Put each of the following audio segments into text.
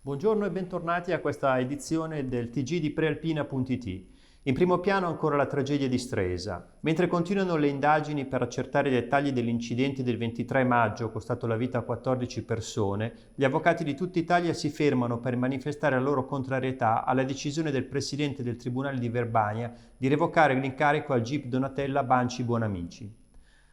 Buongiorno e bentornati a questa edizione del TG di Prealpina.it. In primo piano ancora la tragedia di Stresa. Mentre continuano le indagini per accertare i dettagli dell'incidente del 23 maggio costato la vita a 14 persone, gli avvocati di tutta Italia si fermano per manifestare la loro contrarietà alla decisione del presidente del Tribunale di Verbania di revocare l'incarico al GIP Donatella Banci Buonamici.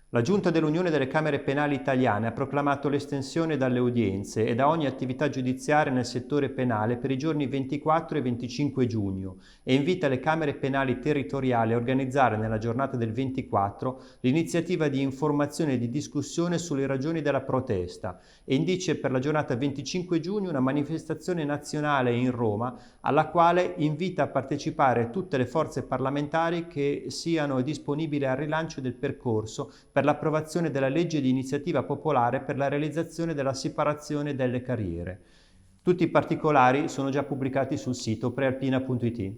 La Giunta dell'Unione delle Camere Penali Italiane ha proclamato l'estensione dalle udienze e da ogni attività giudiziaria nel settore penale per i giorni 24 e 25 giugno e invita le Camere Penali territoriali a organizzare nella giornata del 24 l'iniziativa di informazione e di discussione sulle ragioni della protesta e indice per la giornata 25 giugno una manifestazione nazionale in Roma alla quale invita a partecipare tutte le forze parlamentari che siano disponibili al rilancio del percorso per l'approvazione della legge di iniziativa popolare per la realizzazione della separazione delle carriere. Tutti i particolari sono già pubblicati sul sito prealpina.it.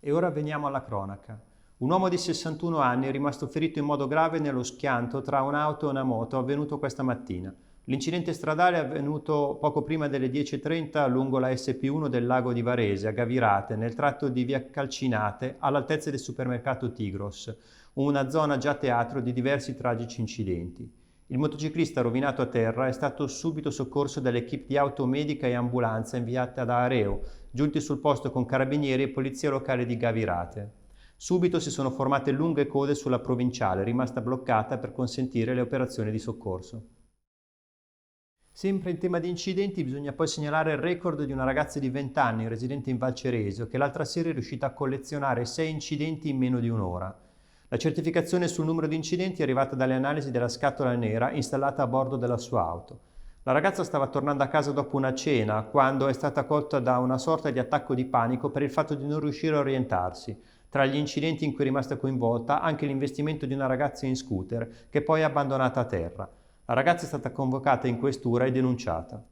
E ora veniamo alla cronaca. Un uomo di 61 anni è rimasto ferito in modo grave nello schianto tra un'auto e una moto avvenuto questa mattina. L'incidente stradale è avvenuto poco prima delle 10:30 lungo la SP1 del lago di Varese, a Gavirate, nel tratto di via Calcinate, all'altezza del supermercato Tigros, una zona già teatro di diversi tragici incidenti. Il motociclista rovinato a terra è stato subito soccorso dall'equipe di automedica e ambulanza inviata da Areo, giunti sul posto con carabinieri e polizia locale di Gavirate. Subito si sono formate lunghe code sulla provinciale, rimasta bloccata per consentire le operazioni di soccorso. Sempre in tema di incidenti bisogna poi segnalare il record di una ragazza di 20 anni residente in Val Ceresio che l'altra sera è riuscita a collezionare 6 incidenti in meno di un'ora. La certificazione sul numero di incidenti è arrivata dalle analisi della scatola nera installata a bordo della sua auto. La ragazza stava tornando a casa dopo una cena quando è stata colta da una sorta di attacco di panico per il fatto di non riuscire a orientarsi. Tra gli incidenti in cui è rimasta coinvolta anche l'investimento di una ragazza in scooter che poi è abbandonata a terra. La ragazza è stata convocata in questura e denunciata.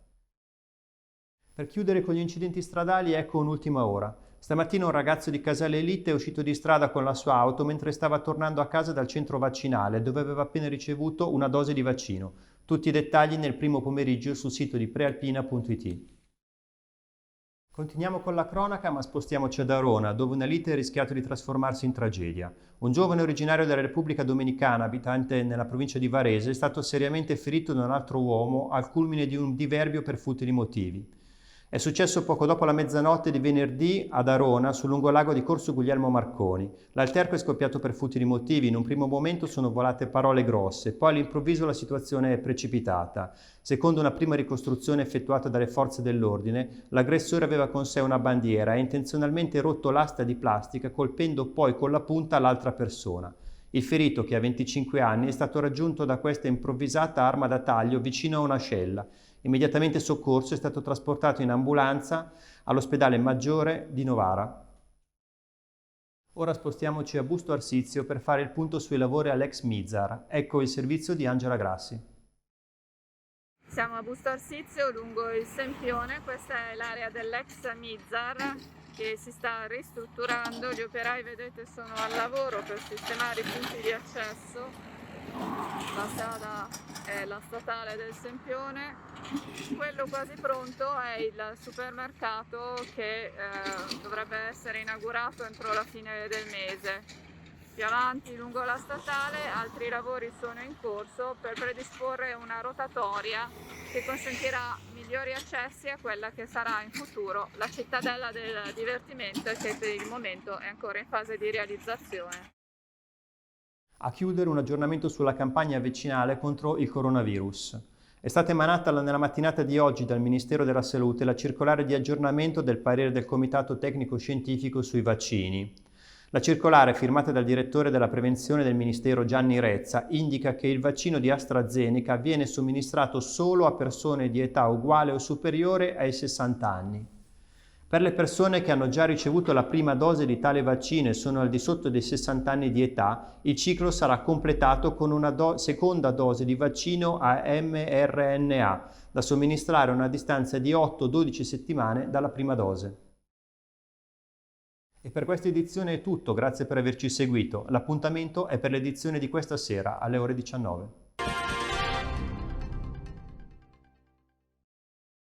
Per chiudere con gli incidenti stradali, ecco un'ultima ora. Stamattina un ragazzo di Casale Elite è uscito di strada con la sua auto mentre stava tornando a casa dal centro vaccinale dove aveva appena ricevuto una dose di vaccino. Tutti i dettagli nel primo pomeriggio sul sito di prealpina.it. Continuiamo con la cronaca, ma spostiamoci ad Arona, dove una lite ha rischiato di trasformarsi in tragedia. Un giovane originario della Repubblica Dominicana, abitante nella provincia di Varese, è stato seriamente ferito da un altro uomo al culmine di un diverbio per futili motivi. È successo poco dopo la mezzanotte di venerdì ad Arona, sul lungolago di Corso Guglielmo Marconi. L'alterco è scoppiato per futili motivi. In un primo momento sono volate parole grosse, poi all'improvviso la situazione è precipitata. Secondo una prima ricostruzione effettuata dalle forze dell'ordine, l'aggressore aveva con sé una bandiera e intenzionalmente rotto l'asta di plastica, colpendo poi con la punta l'altra persona. Il ferito, che ha 25 anni, è stato raggiunto da questa improvvisata arma da taglio vicino a un'ascella. Immediatamente soccorso, è stato trasportato in ambulanza all'ospedale Maggiore di Novara. Ora spostiamoci a Busto Arsizio per fare il punto sui lavori all'ex Mizar. Ecco il servizio di Angela Grassi. Siamo a Busto Arsizio lungo il Sempione, questa è l'area dell'ex Mizar che si sta ristrutturando. Gli operai, vedete, sono al lavoro per sistemare i punti di accesso. La strada è la statale del Sempione. Quello quasi pronto è il supermercato che dovrebbe essere inaugurato entro la fine del mese. Più avanti lungo la statale altri lavori sono in corso per predisporre una rotatoria che consentirà migliori accessi a quella che sarà in futuro la cittadella del divertimento, che per il momento è ancora in fase di realizzazione. A chiudere un aggiornamento sulla campagna vaccinale contro il coronavirus. È stata emanata nella mattinata di oggi dal Ministero della Salute la circolare di aggiornamento del parere del Comitato Tecnico Scientifico sui vaccini. La circolare, firmata dal direttore della prevenzione del Ministero Gianni Rezza, indica che il vaccino di AstraZeneca viene somministrato solo a persone di età uguale o superiore ai 60 anni. Per le persone che hanno già ricevuto la prima dose di tale vaccino e sono al di sotto dei 60 anni di età, il ciclo sarà completato con una seconda dose di vaccino a mRNA, da somministrare a una distanza di 8-12 settimane dalla prima dose. E per questa edizione è tutto, grazie per averci seguito. L'appuntamento è per l'edizione di questa sera alle ore 19.